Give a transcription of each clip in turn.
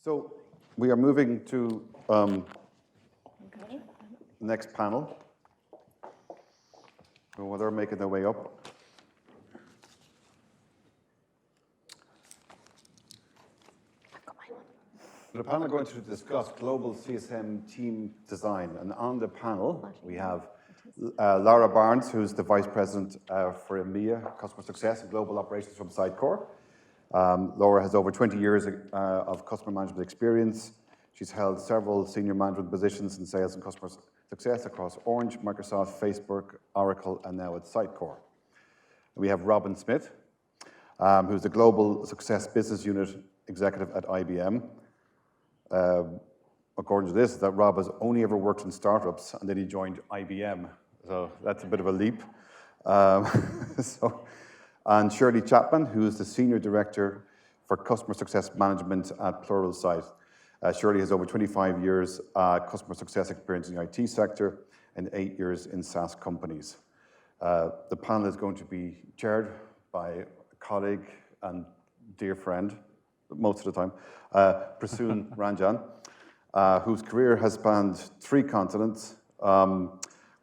So we are moving to the next panel. Well, they're making their way up. The panel are going to discuss global CSM team design. And on the panel, we have Lara Barnes, who's the Vice President for EMEA, Customer Success and Global Operations from Sitecore. Laura has over 20 years of customer management experience. She's held several senior management positions in sales and customer success across Orange, Microsoft, Facebook, Oracle, and now at Sitecore. We have Robin Smith, who's the Global Success Business Unit Executive at IBM. According to this, that Rob has only ever worked in startups, and then he joined IBM. So that's a bit of a leap. And Shirley Chapman, who is the Senior Director for Customer Success Management at Pluralsight. Shirley has over 25 years customer success experience in the IT sector and 8 years in SaaS companies. The panel is going to be chaired by a colleague and dear friend, most of the time, Prasoon Ranjan, whose career has spanned 3 continents,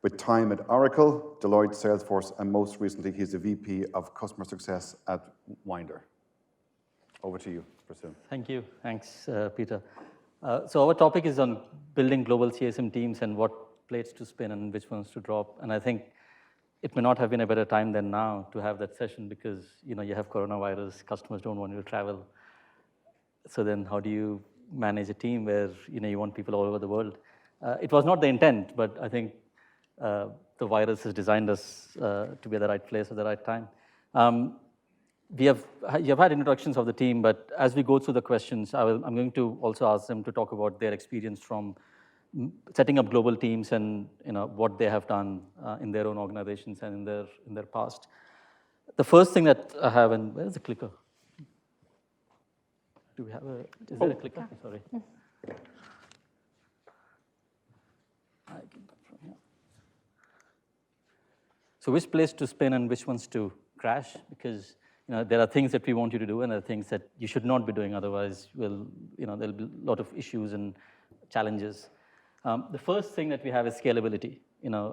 with time at Oracle, Deloitte, Salesforce, and most recently, he's the VP of Customer Success at Winder. Over to you, Prasoon. Thank you. Thanks, Peter. So our topic is on building global CSM teams and what plates to spin and which ones to drop. And I think it may not have been a better time than now to have that session because you have coronavirus, customers don't want you to travel. So then how do you manage a team where you want people all over the world? It was not the intent, but I think the virus has designed us to be at the right place at the right time. You have had introductions of the team, but as we go through the questions, I'm going to also ask them to talk about their experience from setting up global teams and what they have done in their own organizations and in their past. The first thing that I have, and where's the clicker? Do we have is there a clicker? Sorry. So which place to spin and which ones to crash? Because there are things that we want you to do and there are things that you should not be doing, otherwise there'll be a lot of issues and challenges. The first thing that we have is scalability.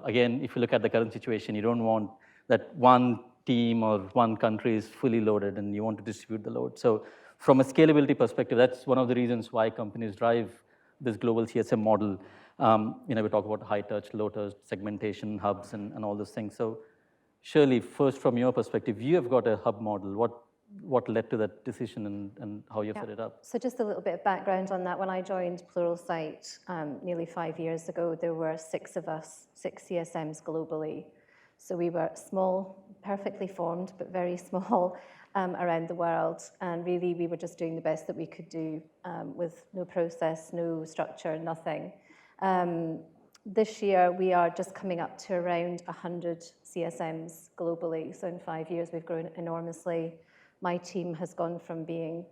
Again, if you look at the current situation, you don't want that one team or one country is fully loaded and you want to distribute the load. So from a scalability perspective, that's one of the reasons why companies drive this global CSM model. We talk about high touch, low touch, segmentation, hubs, and all those things. So Shirley, first from your perspective, you have got a hub model. What led to that decision and how you set it up? So just a little bit of background on that. When I joined Pluralsight nearly 5 years ago, there were 6 of us, 6 CSMs globally. So we were small, perfectly formed, but very small around the world. And really, we were just doing the best that we could do with no process, no structure, nothing. This year, we are just coming up to around 100 CSMs globally. So in 5 years, we've grown enormously. My team has gone from being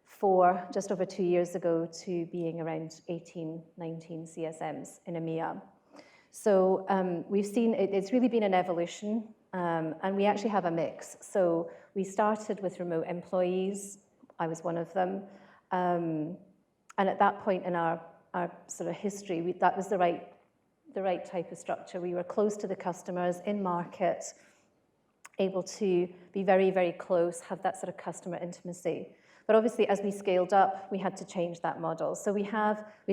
4 just over 2 years ago to being around 18, 19 CSMs in EMEA. So we've seen, it's really been an evolution, and we actually have a mix. So we started with remote employees. I was one of them. And at that point in our sort of history, that was the right type of structure. We were close to the customers, in market, able to be very, very close, have that sort of customer intimacy. But obviously, as we scaled up, we had to change that model. So we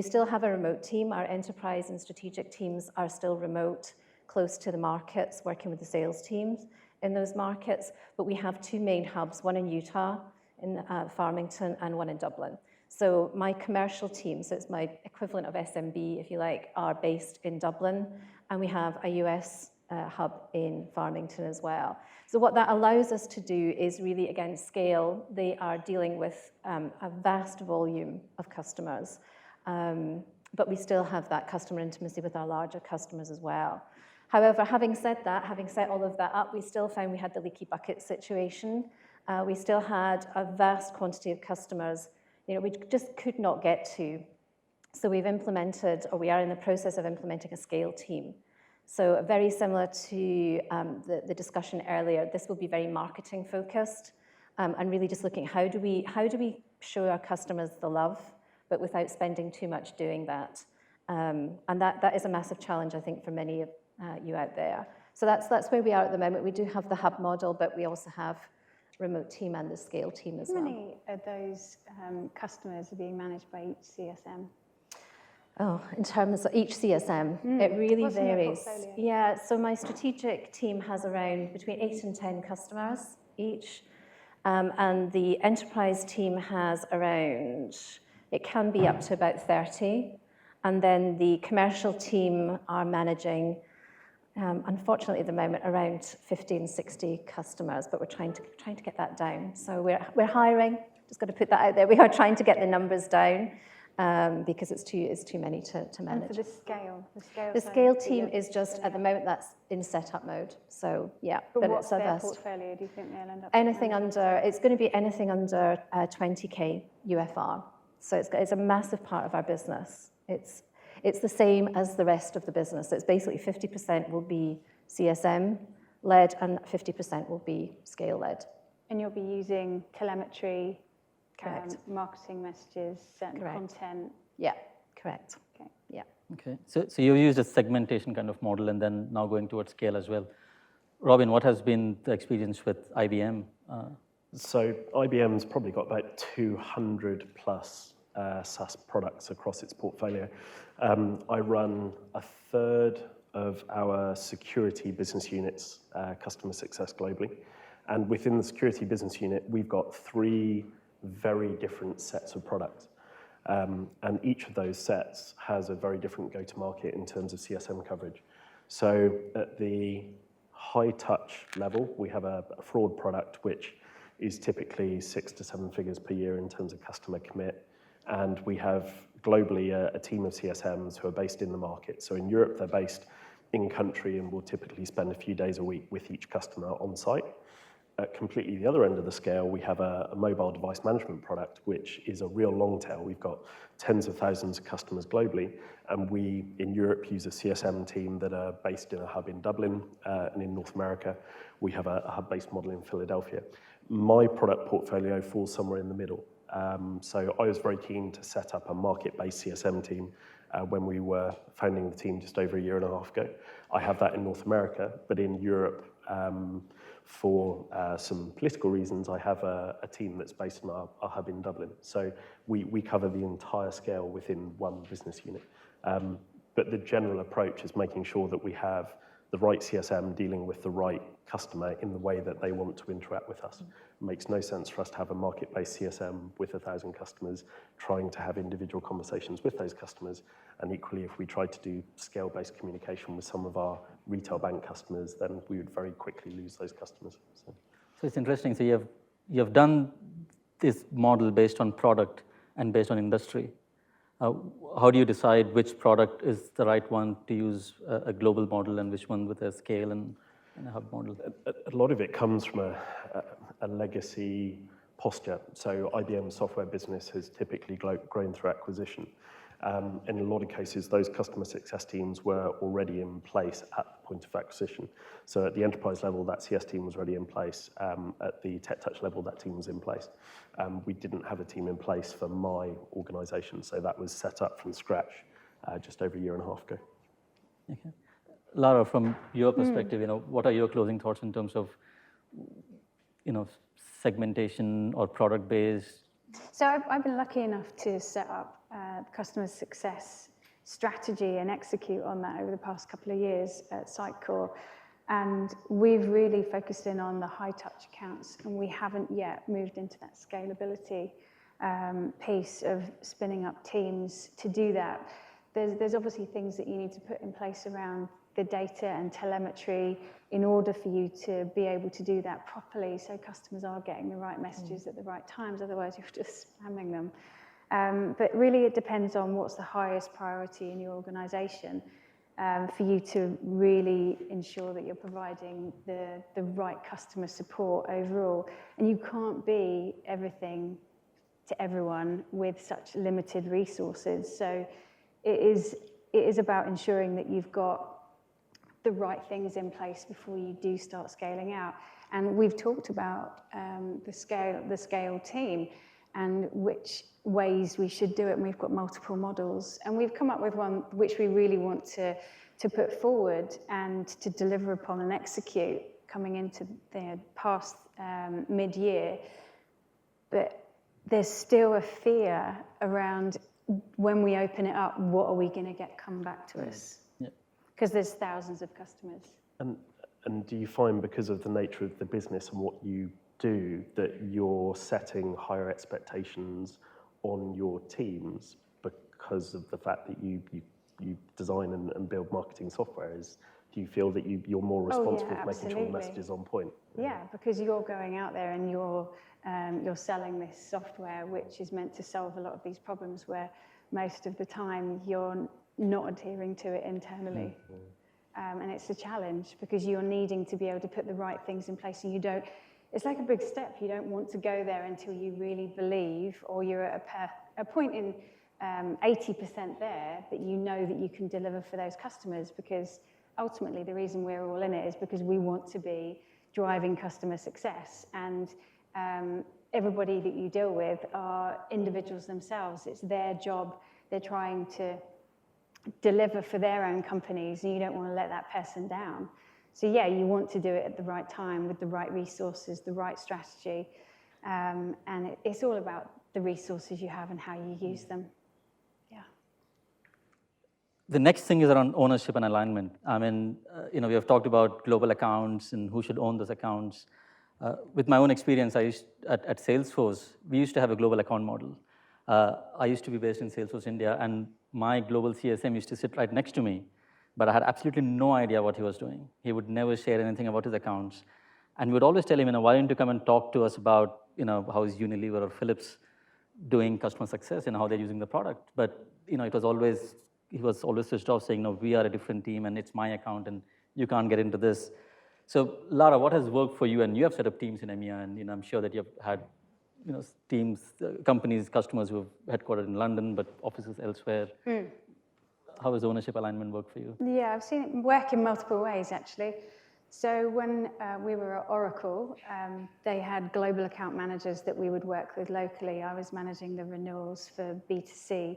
still have a remote team. Our enterprise and strategic teams are still remote, close to the markets, working with the sales teams in those markets. But we have 2 main hubs, one in Utah, in Farmington, and one in Dublin. So my commercial team, so it's my equivalent of SMB, if you like, are based in Dublin, and we have a US hub in Farmington as well. So what that allows us to do is really, again, scale. They are dealing with a vast volume of customers, but we still have that customer intimacy with our larger customers as well. However, having said that, having set all of that up, we still found we had the leaky bucket situation. We still had a vast quantity of customers we just could not get to. So we've implemented, or we are in the process of implementing a scale team. So very similar to the discussion earlier, this will be very marketing focused and really just looking at how do we show our customers the love but without spending too much doing that. And that is a massive challenge, I think, for many of you out there. So that's where we are at the moment. We do have the hub model, but we also have remote team and the scale team as well. How many of those customers are being managed by each CSM? Oh, in terms of each CSM, it really What's in your varies. portfolio? Yeah, so my strategic team has around between 8 and 10 customers each. And the enterprise team has around, it can be up to about 30. And then the commercial team are managing, unfortunately at the moment, around 50 and 60 customers, but we're trying to get that down. So we're hiring, just got to put that out there. We are trying to get the numbers down because it's too many to manage. And for The scale team is just, at the moment, that's in setup mode. So yeah, but what's it's a their vast. portfolio? Do you think they'll end up Anything managing? under, it's going to be anything under 20K UFR. So it's a massive part of our business. It's the same as the rest of the business. It's basically 50% will be CSM-led and 50% will be scale-led. And you'll be using telemetry, Correct. marketing messages, certain Correct. content. Yeah, correct. Okay. Yeah. Okay, so you've used a segmentation kind of model and then now going towards scale as well. Robin, what has been the experience with IBM? So IBM's probably got about 200 plus SaaS products across its portfolio. I run a third of our security business unit's customer success globally. And within the security business unit, we've got 3 very different sets of products. And each of those sets has a very different go-to-market in terms of CSM coverage. So at the high touch level, we have a fraud product, which is typically 6 to 7 figures per year in terms of customer commit. And we have globally a team of CSMs who are based in the market. So in Europe, they're based in country and will typically spend a few days a week with each customer on site. At completely the other end of the scale, we have a mobile device management product, which is a real long tail. We've got tens of thousands of customers globally, and we, in Europe, use a CSM team that are based in a hub in Dublin, and in North America, we have a hub-based model in Philadelphia. My product portfolio falls somewhere in the middle. So I was very keen to set up a market-based CSM team when we were founding the team just over a year and a half ago. I have that in North America, but in Europe, for some political reasons, I have a team that's based in our hub in Dublin. So we cover the entire scale within one business unit. But the general approach is making sure that we have the right CSM dealing with the right customer in the way that they want to interact with us. It makes no sense for us to have a market-based CSM with 1,000 customers trying to have individual conversations with those customers. And equally, if we tried to do scale-based communication with some of our retail bank customers, then we would very quickly lose those customers. So it's interesting. So you have done this model based on product and based on industry. How do you decide which product is the right one to use a global model and which one with a scale and a hub model? A lot of it comes from a legacy posture. So IBM's software business has typically grown through acquisition. In a lot of cases, those customer success teams were already in place at the point of acquisition. So at the enterprise level, that CS team was already in place. At the tech touch level, that team was in place. We didn't have a team in place for my organization, so that was set up from scratch just over a year and a half ago. Okay. Lara, from your perspective, what are your closing thoughts in terms of, segmentation or product-based? So I've been lucky enough to set up customer success strategy and execute on that over the past couple of years at Sitecore. And we've really focused in on the high-touch accounts, and we haven't yet moved into that scalability piece of spinning up teams to do that. There's obviously things that you need to put in place around the data and telemetry in order for you to be able to do that properly, so customers are getting the right messages at the right times, otherwise you're just spamming them. But really it depends on what's the highest priority in your organization for you to really ensure that you're providing the right customer support overall. And you can't be everything to everyone with such limited resources. So it is about ensuring that you've got the right things in place before you do start scaling out. And we've talked about the scale team, and which ways we should do it. And we've got multiple models. And we've come up with one which we really want to put forward and to deliver upon and execute coming into the past mid-year. But there's still a fear around when we open it up, what are we going to get come back to us? Because there's thousands of customers. And do you find, because of the nature of the business and what you do, that you're setting higher expectations on your teams because of the fact that you design and build marketing software? Do you feel that you're more responsible for making sure the message is on point? Yeah, because you're going out there and you're selling this software which is meant to solve a lot of these problems where most of the time you're not adhering to it internally. And it's a challenge because you're needing to be able to put the right things in place, and it's like a big step. You don't want to go there until you really believe, or you're at a point in 80% there that you know that you can deliver for those customers, because ultimately the reason we're all in it is because we want to be driving customer success. And everybody that you deal with are individuals themselves. It's their job. They're trying to deliver for their own companies, and you don't want to let that person down. So yeah, you want to do it at the right time with the right resources, the right strategy, and it's all about the resources you have and how you use them. Yeah. The next thing is around ownership and alignment. I mean, we have talked about global accounts and who should own those accounts. With my own experience, at Salesforce, we used to have a global account model. I used to be based in Salesforce, India, and my global CSM used to sit right next to me, but I had absolutely no idea what he was doing. He would never share anything about his accounts. And we would always tell him, why don't you come and talk to us about, how is Unilever or Philips doing customer success and how they're using the product. But, he was always switched off saying, no, we are a different team and it's my account and you can't get into this. So Lara, what has worked for you? And you have set up teams in EMEA, and I'm sure that you've had teams, companies, customers who have headquartered in London, but offices elsewhere. How has ownership alignment worked for you? Yeah, I've seen it work in multiple ways, actually. So when we were at Oracle, they had global account managers that we would work with locally. I was managing the renewals for B2C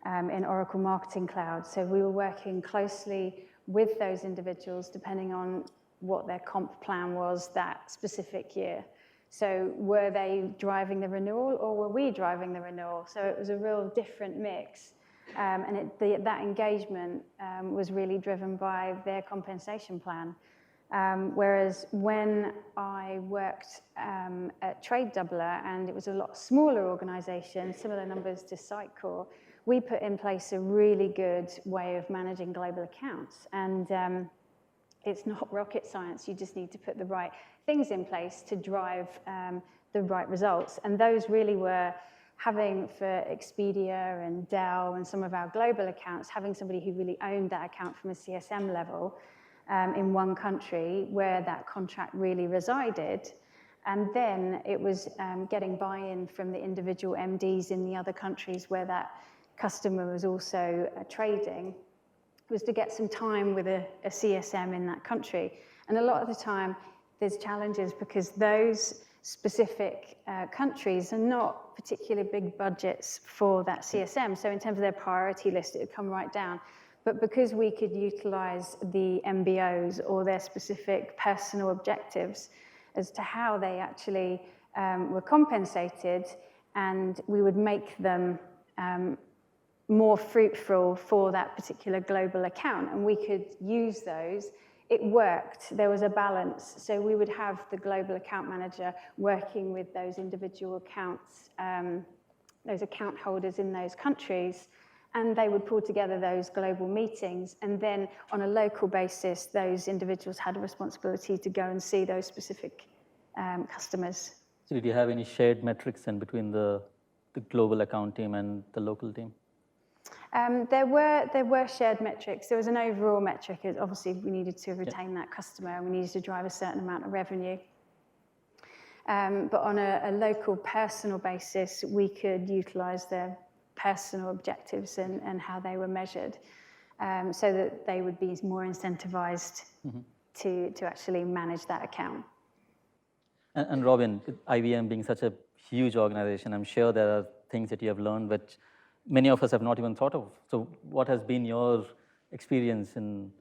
in Oracle Marketing Cloud. So we were working closely with those individuals depending on what their comp plan was that specific year. So were they driving the renewal or were we driving the renewal? So it was a real different mix. And that engagement was really driven by their compensation plan. Whereas when I worked at Trade Doubler, and it was a lot smaller organization, similar numbers to Sitecore, we put in place a really good way of managing global accounts. And it's not rocket science. You just need to put the right things in place to drive the right results. And those really were having, for Expedia and Dell and some of our global accounts, having somebody who really owned that account from a CSM level in one country where that contract really resided. And then it was getting buy-in from the individual MDs in the other countries where that customer was also trading, was to get some time with a CSM in that country. And a lot of the time, there's challenges because those specific countries are not particularly big budgets for that CSM. So in terms of their priority list, it would come right down. But because we could utilize the MBOs or their specific personal objectives as to how they actually were compensated, and we would make them more fruitful for that particular global account, and we could use those. It worked. There was a balance. So we would have the global account manager working with those individual accounts, those account holders in those countries, and they would pull together those global meetings. And then on a local basis, those individuals had a responsibility to go and see those specific customers. So did you have any shared metrics then between the global account team and the local team? There were shared metrics. There was an overall metric. Obviously, we needed to retain that customer, and we needed to drive a certain amount of revenue. But on a local personal basis, we could utilize their personal objectives and how they were measured, so that they would be more incentivized to actually manage that account. And Robin, IBM being such a huge organization. I'm sure there are things that you have learned which many of us have not even thought of. So what has been your experience in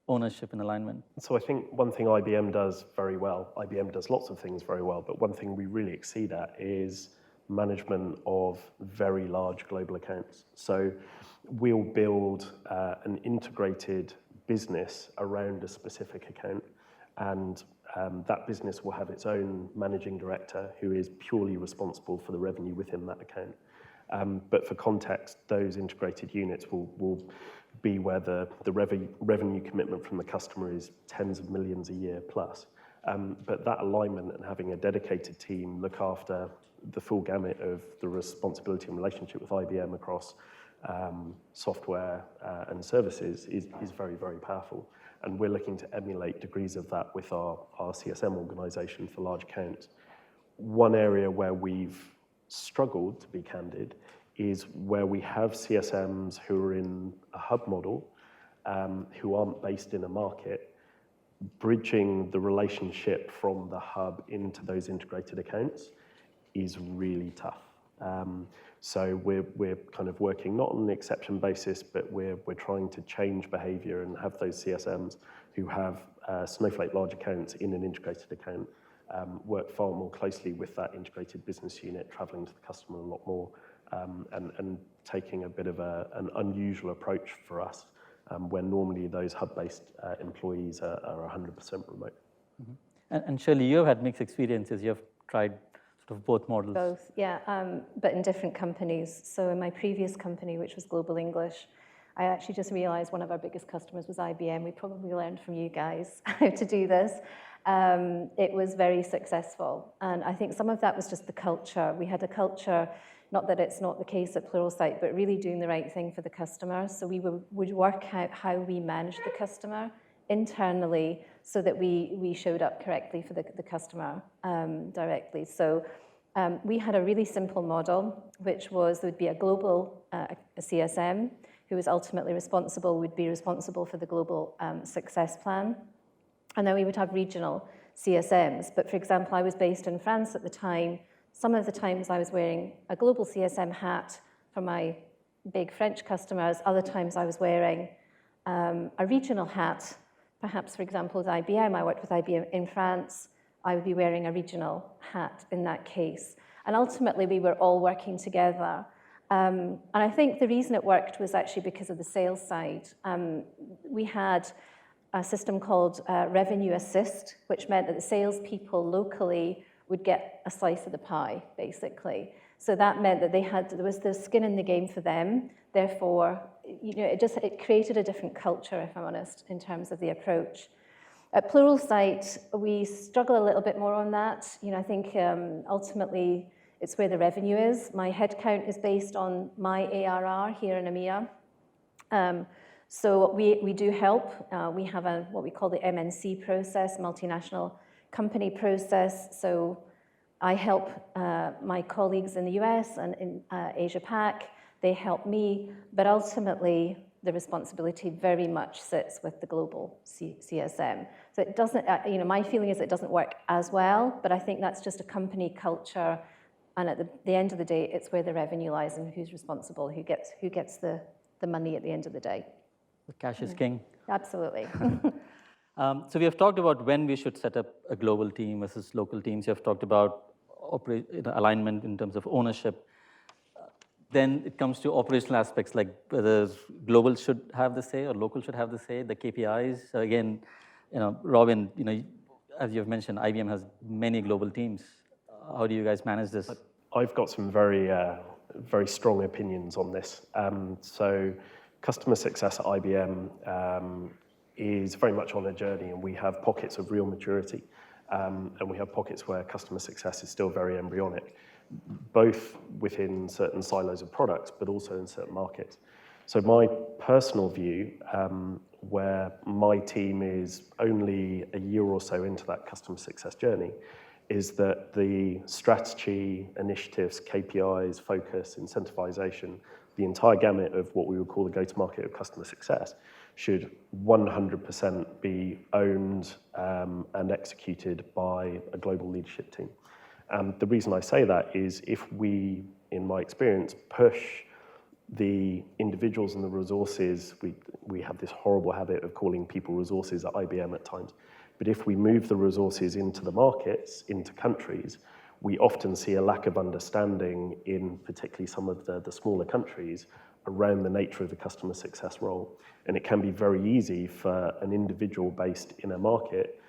ownership and alignment? So I think one thing IBM does very well, IBM does lots of things very well, but one thing we really exceed at is management of very large global accounts. So we'll build an integrated business around a specific account, and that business will have its own managing director who is purely responsible for the revenue within that account. But for context, those integrated units will be where the revenue commitment from the customer is tens of millions a year plus. But that alignment and having a dedicated team look after the full gamut of the responsibility and relationship with IBM across software and services is very, very powerful. And we're looking to emulate degrees of that with our CSM organization for large accounts. One area where we've struggled, to be candid, is where we have CSMs who are in a hub model, who aren't based in a market, bridging the relationship from the hub into those integrated accounts is really tough. So we're kind of working not on an exception basis, but we're trying to change behavior and have those CSMs who have Snowflake large accounts in an integrated account work far more closely with that integrated business unit, traveling to the customer a lot more, and taking a bit of an unusual approach for us, where normally those hub-based employees are 100% remote. Mm-hmm. And Shirley, you have had mixed experiences. You have tried sort of both models. Both, yeah, but in different companies. So in my previous company, which was Global English, I actually just realized one of our biggest customers was IBM. We probably learned from you guys how to do this. It was very successful. And I think some of that was just the culture. We had a culture, not that it's not the case at Pluralsight, but really doing the right thing for the customer. So we would work out how we manage the customer internally so that we showed up correctly for the customer directly. So we had a really simple model, which was there would be a global a CSM who was ultimately would be responsible for the global success plan. And then we would have regional CSMs. But for example, I was based in France at the time. Some of the times I was wearing a global CSM hat for my big French customers. Other times I was wearing a regional hat. Perhaps, for example, with IBM, I worked with IBM in France. I would be wearing a regional hat in that case. And ultimately, we were all working together. And I think the reason it worked was actually because of the sales side. We had a system called Revenue Assist, which meant that the salespeople locally would get a slice of the pie, basically. So that meant that there was the skin in the game for them. Therefore, it created a different culture, if I'm honest, in terms of the approach. At Pluralsight, we struggle a little bit more on that. I think ultimately it's where the revenue is. My headcount is based on my ARR here in EMEA. So we do help. We have what we call the MNC process, multinational company process. So I help my colleagues in the US and in Asia Pac. They help me, but ultimately the responsibility very much sits with the global CSM. So it doesn't, my feeling is it doesn't work as well, but I think that's just a company culture. And at the end of the day, it's where the revenue lies and who's responsible, who gets the money at the end of the day. The cash is king. Absolutely. So we have talked about when we should set up a global team versus local teams. You have talked about alignment in terms of ownership. Then it comes to operational aspects like whether global should have the say or local should have the say, the KPIs. Again, Robin, as you've mentioned, IBM has many global teams. How do you guys manage this? I've got some very, very strong opinions on this. So customer success at IBM is very much on a journey, and we have pockets of real maturity, and we have pockets where customer success is still very embryonic, both within certain silos of products, but also in certain markets. So my personal view, where my team is only a year or so into that customer success journey, is that the strategy, initiatives, KPIs, focus, incentivization, the entire gamut of what we would call the go-to-market of customer success should 100% be owned and executed by a global leadership team. The reason I say that is if we, in my experience, push the individuals and the resources, we have this horrible habit of calling people resources at IBM at times, but if we move the resources into the markets, into countries, we often see a lack of understanding in particularly some of the smaller countries around the nature of the customer success role. And it can be very easy for an individual based in a market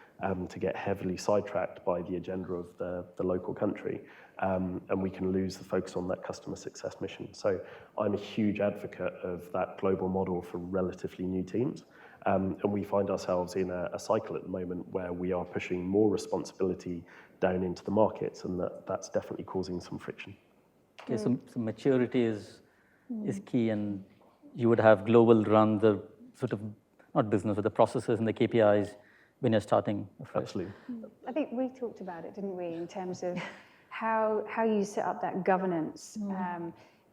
to get heavily sidetracked by the agenda of the local country. And we can lose the focus on that customer success mission. So I'm a huge advocate of that global model for relatively new teams. And we find ourselves in a cycle at the moment where we are pushing more responsibility down into the markets, and that's definitely causing some friction. Okay, so maturity is key, and you would have global run the sort of, not business, but the processes and the KPIs when you're starting afresh. Absolutely. I think we talked about it, didn't we, in terms of how you set up that governance.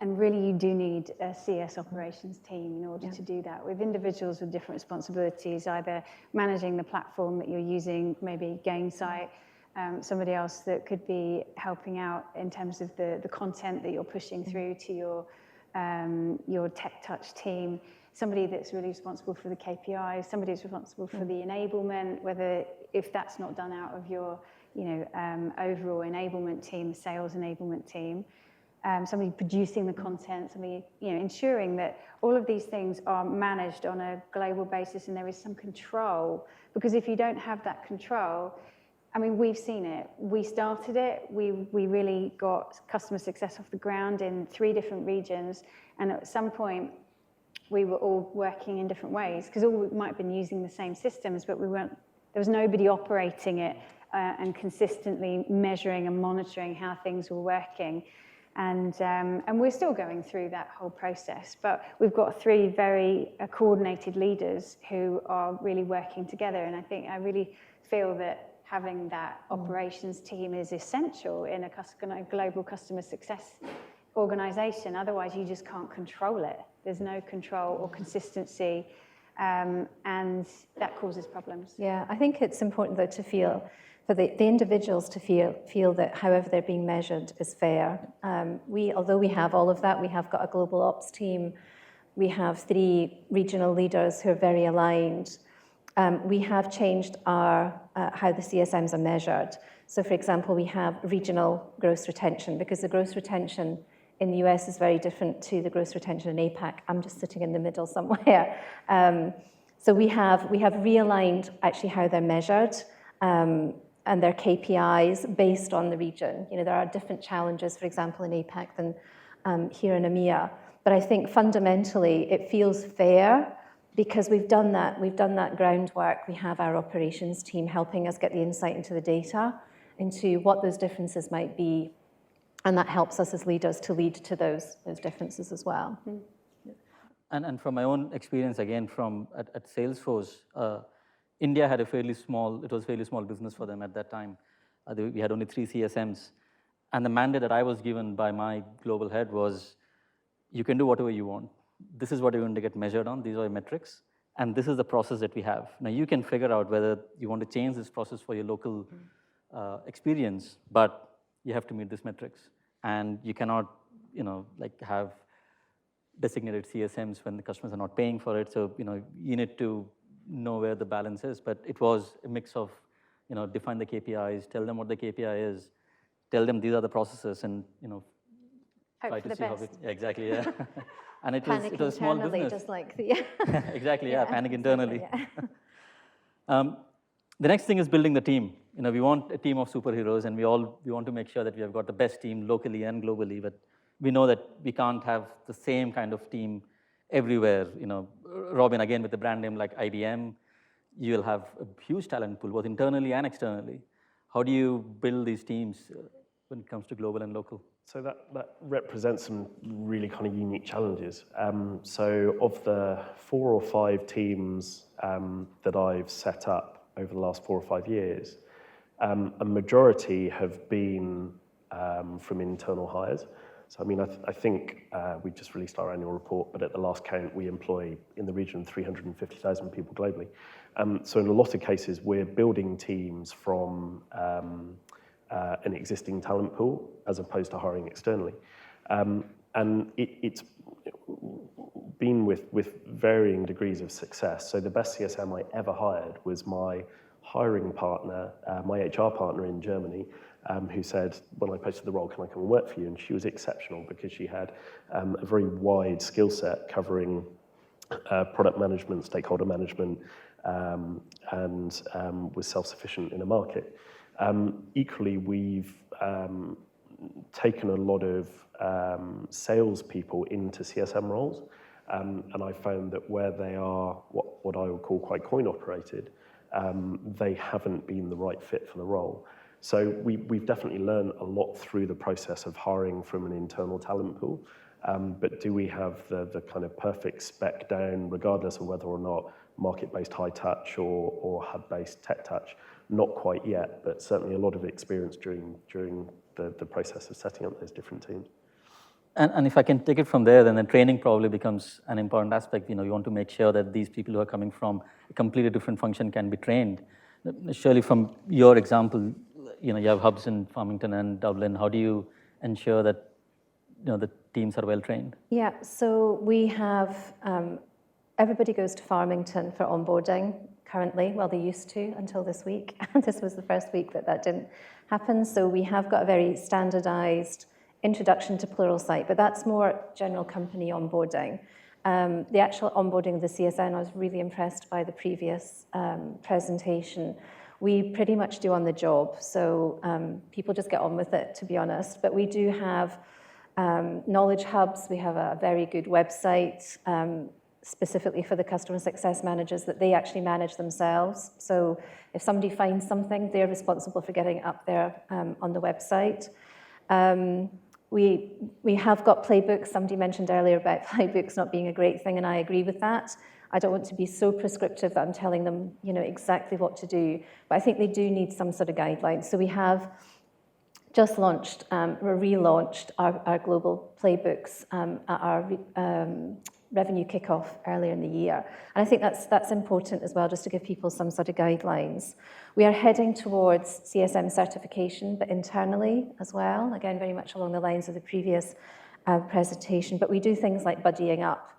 And really you do need a CS operations team in order to do that, with individuals with different responsibilities, either managing the platform that you're using, maybe Gainsight, somebody else that could be helping out in terms of the content that you're pushing through to your tech touch team, somebody that's really responsible for the KPIs, somebody that's responsible for the enablement, whether if that's not done out of your overall enablement team, the sales enablement team, somebody producing the content, somebody ensuring that all of these things are managed on a global basis and there is some control. Because if you don't have that control, I mean, we've seen it. We started it. We really got customer success off the ground in 3 different regions, and at some point, we were all working in different ways because all we might have been using the same systems, but we weren't. There was nobody operating it and consistently measuring and monitoring how things were working. And we're still going through that whole process, but we've got 3 very coordinated leaders who are really working together. And I really feel that having that operations team is essential in a global customer success organization. Otherwise, you just can't control it. There's no control or consistency, and that causes problems. Yeah, I think it's important, though, to feel, for the individuals to feel that however they're being measured is fair. Although we have all of that, we have got a global ops team, we have 3 regional leaders who are very aligned. We have changed how the CSMs are measured. So, for example, we have regional gross retention, because the gross retention in the US is very different to the gross retention in APAC. I'm just sitting in the middle somewhere. So we have realigned actually how they're measured and their KPIs based on the region. There are different challenges, for example, in APAC than here in EMEA. But I think fundamentally it feels fair because we've done that groundwork. We have our operations team helping us get the insight into the data, into what those differences might be. And that helps us as leaders to lead to those differences as well. And from my own experience, again, at Salesforce, India had it was a fairly small business for them at that time. We had only 3 CSMs. And the mandate that I was given by my global head was, you can do whatever you want. This is what you're going to get measured on. These are your metrics. And this is the process that we have. Now, you can figure out whether you want to change this process for your local experience, but you have to meet these metrics. And you cannot, have designated CSMs when the customers are not paying for it. So, you need to know where the balance is. But it was a mix of, define the KPIs, tell them what the KPI is, tell them these are the processes, and, try to see how it, exactly, yeah. And it was a small business. Just like the exactly, yeah, panic internally. The next thing is building the team. We want a team of superheroes, and we want to make sure that we have got the best team locally and globally. But we know that we can't have the same kind of team everywhere. Robin, again, with a brand name like IBM, you'll have a huge talent pool, both internally and externally. How do you build these teams when it comes to global and local? So that represents some really kind of unique challenges. So of the 4 or 5 teams that I've set up over the last 4 or 5 years, a majority have been from internal hires. So, I think we just released our annual report, but at the last count, we employ in the region of 350,000 people globally. So in a lot of cases, we're building teams from an existing talent pool as opposed to hiring externally. And it's been with varying degrees of success. So the best CSM I ever hired was my hiring partner, my HR partner in Germany, who said, when I posted the role, can I come and work for you? And she was exceptional because she had a very wide skill set covering product management, stakeholder management, and was self-sufficient in a market. Equally, we've taken a lot of salespeople into CSM roles, and I found that where they are what I would call quite coin-operated, they haven't been the right fit for the role. So we've definitely learned a lot through the process of hiring from an internal talent pool, but do we have the kind of perfect spec down, regardless of whether or not market-based high touch or hub-based tech touch? Not quite yet, but certainly a lot of experience during the process of setting up those different teams. And if I can take it from there, then the training probably becomes an important aspect. You want to make sure that these people who are coming from a completely different function can be trained. Shirley, from your example, you have hubs in Farmington and Dublin. How do you ensure that the teams are well trained? Yeah, so we have everybody goes to Farmington for onboarding currently. Well, they used to until this week. This was the first week that didn't happen. So we have got a very standardized introduction to Pluralsight, but that's more general company onboarding. The actual onboarding of the CSN, I was really impressed by the previous presentation. We pretty much do on the job, so people just get on with it, to be honest. But we do have knowledge hubs. We have a very good website specifically for the customer success managers that they actually manage themselves. So if somebody finds something, they're responsible for getting it up there on the website. We have got playbooks. Somebody mentioned earlier about playbooks not being a great thing, and I agree with that. I don't want to be so prescriptive that I'm telling them, exactly what to do, but I think they do need some sort of guidelines. So we have just launched, relaunched our global playbooks at our revenue kickoff earlier in the year. And I think that's important as well, just to give people some sort of guidelines. We are heading towards CSM certification, but internally as well, again, very much along the lines of the previous presentation, but we do things like buddying up.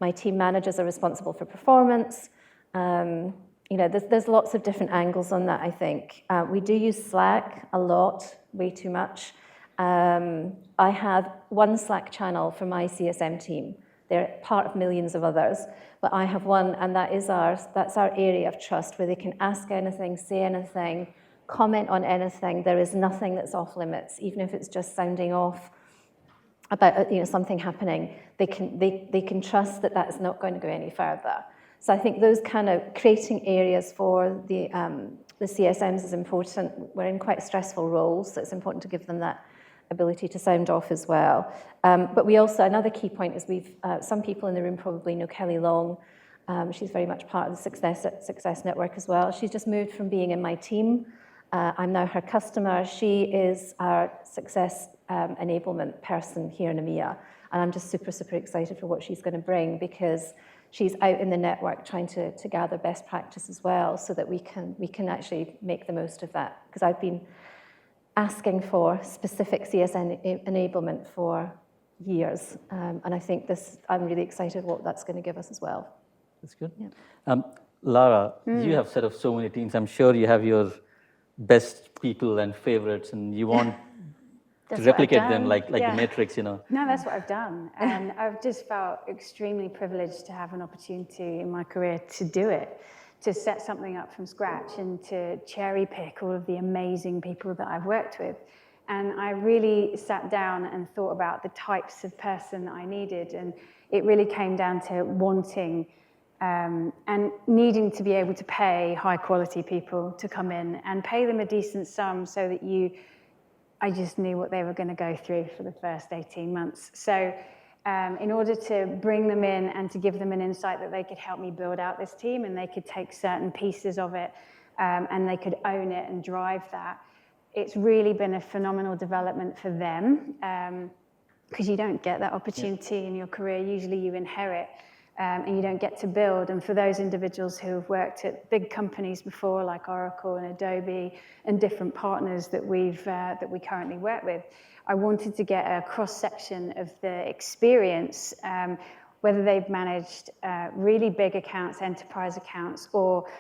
My team managers are responsible for performance. There's lots of different angles on that, I think. We do use Slack a lot, way too much. I have one Slack channel for my CSM team. They're part of millions of others, but I have one, and that's our area of trust, where they can ask anything, say anything, comment on anything. There is nothing that's off limits, even if it's just sounding off about something happening. They can trust that that's not going to go any further. So I think those kind of creating areas for the CSMs is important. We're in quite stressful roles, so it's important to give them that ability to sound off as well. But we also, another key point is some people in the room probably know Kelly Long. She's very much part of the Success Network as well. She's just moved from being in my team. I'm now her customer. She is our success enablement person here in EMEA. And I'm just super, super excited for what she's going to bring, because she's out in the network trying to gather best practice as well, so that we can actually make the most of that. Because I've been asking for specific CSN enablement for years. And I think I'm really excited what that's going to give us as well. That's good. Yeah. Lara, you have set up so many teams. I'm sure you have your best people and favorites, and you want to replicate them like the Matrix, No, that's what I've done. And I've just felt extremely privileged to have an opportunity in my career to do it, to set something up from scratch and to cherry pick all of the amazing people that I've worked with. And I really sat down and thought about the types of person that I needed. And it really came down to wanting and needing to be able to pay high quality people to come in and pay them a decent sum, so that I just knew what they were going to go through for the first 18 months. So in order to bring them in and to give them an insight that they could help me build out this team, and they could take certain pieces of it and they could own it and drive that, it's really been a phenomenal development for them, because you don't get that opportunity in your career. Usually you inherit and you don't get to build. And for those individuals who have worked at big companies before, like Oracle and Adobe, and different partners that we currently work with, I wanted to get a cross-section of the experience, whether they've managed really big accounts, enterprise accounts, or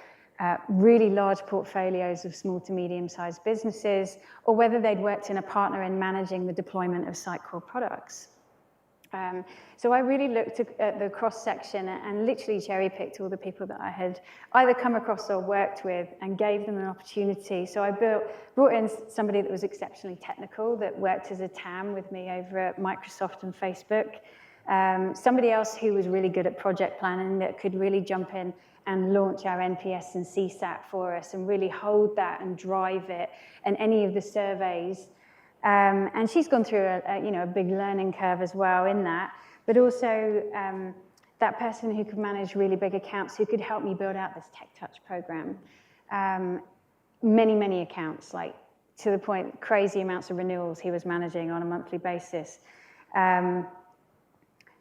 really large portfolios of small to medium-sized businesses, or whether they'd worked in a partner in managing the deployment of Sitecore products. So I really looked at the cross-section and literally cherry-picked all the people that I had either come across or worked with and gave them an opportunity. So I brought in somebody that was exceptionally technical, that worked as a TAM with me over at Microsoft and Facebook. Somebody else who was really good at project planning, that could really jump in and launch our NPS and CSAT for us and really hold that and drive it and any of the surveys. And she's gone through a big learning curve as well in that, but also that person who could manage really big accounts, who could help me build out this Tech Touch program. Many accounts, like to the point, crazy amounts of renewals he was managing on a monthly basis.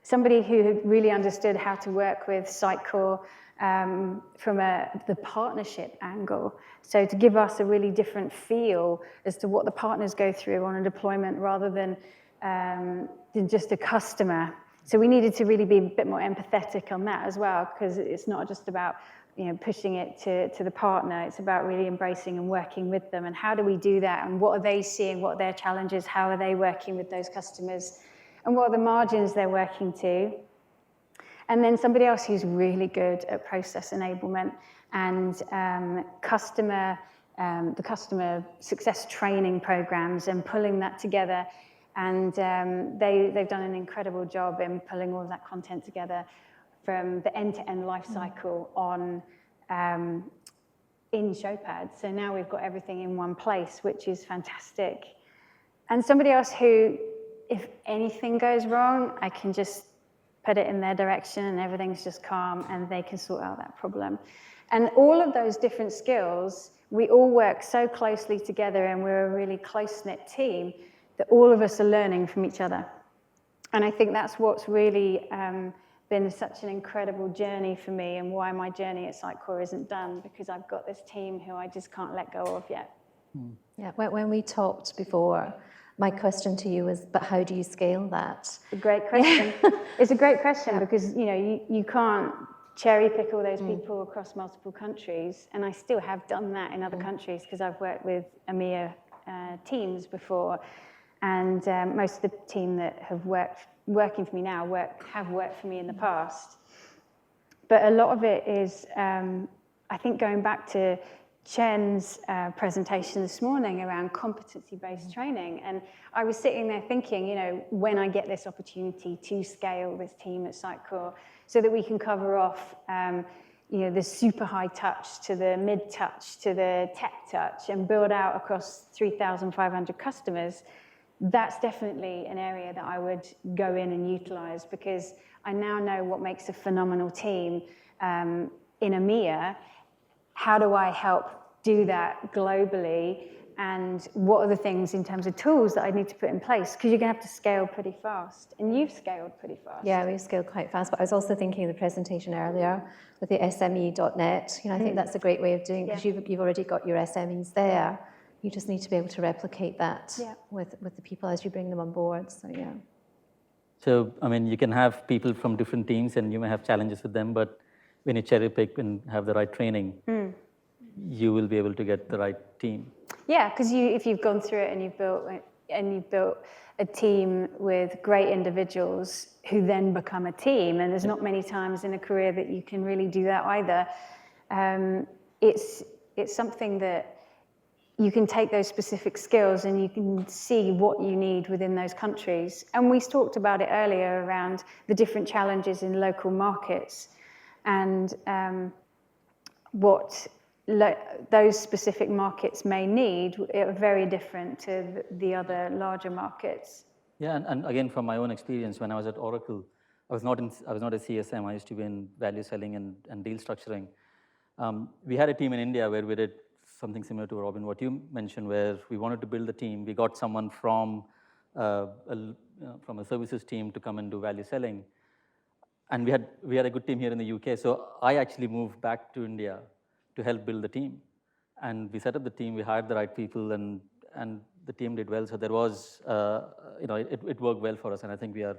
Somebody who really understood how to work with Sitecore from the partnership angle. So to give us a really different feel as to what the partners go through on a deployment rather than just a customer. So we needed to really be a bit more empathetic on that as well, because it's not just about pushing it to the partner. It's about really embracing and working with them. And how do we do that? And what are they seeing? What are their challenges? How are they working with those customers? And what are the margins they're working to? And then somebody else who's really good at process enablement and the customer success training programs and pulling that together. And they've done an incredible job in pulling all of that content together from the end-to-end life cycle on in Showpad. So now we've got everything in one place, which is fantastic. And somebody else who, if anything goes wrong, I can just put it in their direction and everything's just calm and they can sort out that problem. And all of those different skills, we all work so closely together and we're a really close-knit team that all of us are learning from each other. And I think that's what's really been such an incredible journey for me, and why my journey at Sitecore isn't done, because I've got this team who I just can't let go of yet. Yeah, when we talked before, my question to you was, but how do you scale that? A great question. It's a great question because you can't cherry pick all those people across multiple countries, and I still have done that in other countries because I've worked with EMEA teams before, and most of the team that have working for me now have worked for me in the past. But a lot of it is, I think, going back to Chen's presentation this morning around competency-based training. And I was sitting there thinking, when I get this opportunity to scale this team at Sitecore so that we can cover off, the super high touch to the mid touch to the tech touch and build out across 3,500 customers, that's definitely an area that I would go in and utilize, because I now know what makes a phenomenal team in EMEA. How do I help do that globally? And what are the things in terms of tools that I need to put in place? Because you're going to have to scale pretty fast. And you've scaled pretty fast. Yeah, we've scaled quite fast. But I was also thinking of the presentation earlier with the SME.net. I think that's a great way of doing it, because you've already got your SMEs there. You just need to be able to replicate that with the people as you bring them on board. So, yeah. So, you can have people from different teams and you may have challenges with them, but when you cherry pick and have the right training, you will be able to get the right team. Yeah, because if you've gone through it and you've built a team with great individuals who then become a team, and there's not many times in a career that you can really do that either. It's something that you can take those specific skills and you can see what you need within those countries. And we talked about it earlier around the different challenges in local markets. And what those specific markets may need are very different to the other larger markets. Yeah, and again, from my own experience, when I was at Oracle, I was not a CSM. I used to be in value selling and deal structuring. We had a team in India where we did something similar to, Robin, what you mentioned, where we wanted to build a team. We got someone from a services team to come and do value selling. And we had a good team here in the UK. So I actually moved back to India to help build the team. And we set up the team, we hired the right people, and the team did well. So there was, it worked well for us, and I think we are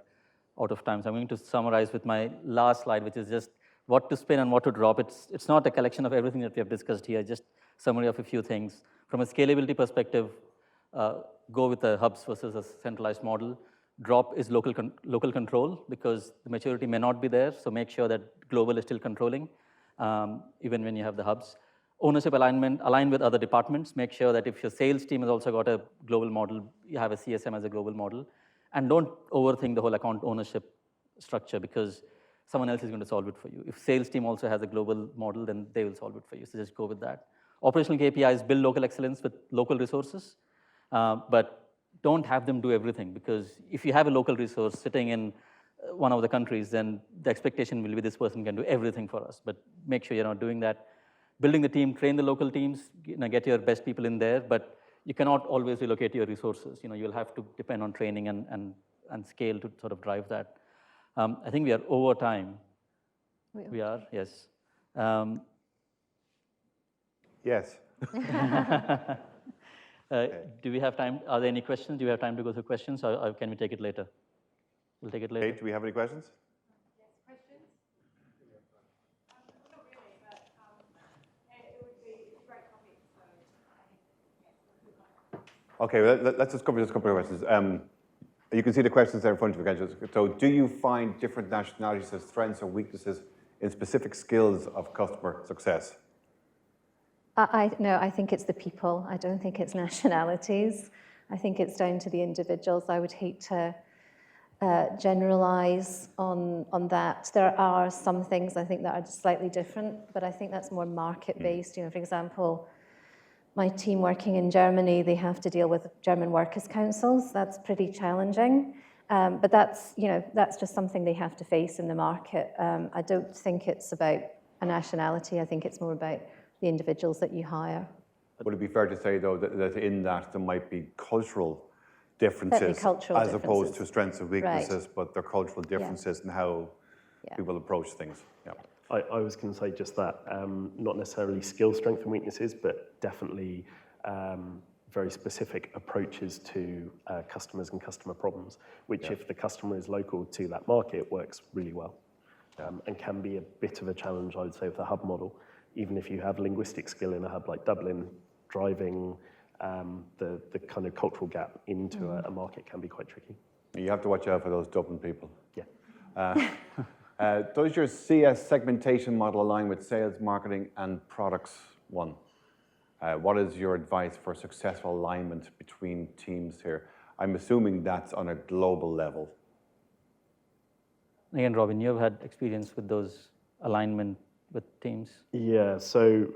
out of time. So I'm going to summarize with my last slide, which is just what to spin and what to drop. It's not a collection of everything that we have discussed here, just summary of a few things. From a scalability perspective, go with a hubs versus a centralized model. Drop is local control, because the maturity may not be there, so make sure that global is still controlling, even when you have the hubs. Ownership alignment, align with other departments. Make sure that if your sales team has also got a global model, you have a CSM as a global model. And don't overthink the whole account ownership structure, because someone else is going to solve it for you. If sales team also has a global model, then they will solve it for you. So just go with that. Operational KPIs, build local excellence with local resources, but don't have them do everything, because if you have a local resource sitting in one of the countries, then the expectation will be this person can do everything for us. But make sure you're not doing that. Building the team, train the local teams, get your best people in there, but you cannot always relocate your resources. You'll have to depend on training and scale to sort of drive that. I think we are over time. We are, yes. Yes. Do we have time? Are there any questions? Do we have time to go through questions, or can we take it later? We'll take it later. Kate, do we have any questions? Yes, questions? Not really, but it would be a great topic, so I think, yes. Okay, well, let's just cover just a couple of questions. You can see the questions there in front of you. So do you find different nationalities as strengths or weaknesses in specific skills of customer success? No, I think it's the people. I don't think it's nationalities. I think it's down to the individuals. I would hate to generalize on that. There are some things I think that are slightly different, but I think that's more market-based. For example, my team working in Germany, they have to deal with German workers' councils. That's pretty challenging. But that's just something they have to face in the market. I don't think it's about a nationality. I think it's more about the individuals that you hire. Would it be fair to say, though, that in that there might be cultural differences as opposed to strengths and weaknesses, right, but they're cultural differences in how people approach things? Yeah. I was going to say just that, not necessarily skill strength and weaknesses, but definitely very specific approaches to customers and customer problems, which if the customer is local to that market, works really well, and can be a bit of a challenge, I would say, with the hub model. Even if you have linguistic skill in a hub like Dublin, driving the kind of cultural gap into a market can be quite tricky. You have to watch out for those Dublin people. Yeah. Does your CS segmentation model align with sales, marketing, and products one? What is your advice for successful alignment between teams here? I'm assuming that's on a global level. Again, Robin, you've had experience with those alignment with teams. Yeah, so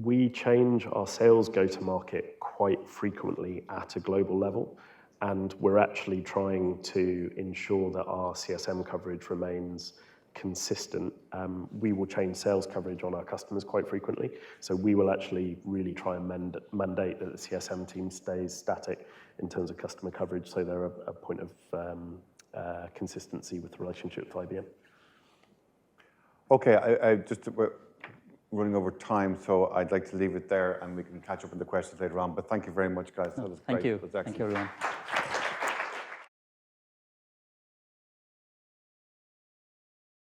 we change our sales go-to-market quite frequently at a global level, and we're actually trying to ensure that our CSM coverage remains consistent. We will change sales coverage on our customers quite frequently, so we will actually really try and mandate that the CSM team stays static in terms of customer coverage, so they're a point of consistency with the relationship with IBM. Okay, we're running over time, so I'd like to leave it there, and we can catch up on the questions later on. But thank you very much, guys. That was great. Thank you. That was excellent. Thank you, everyone.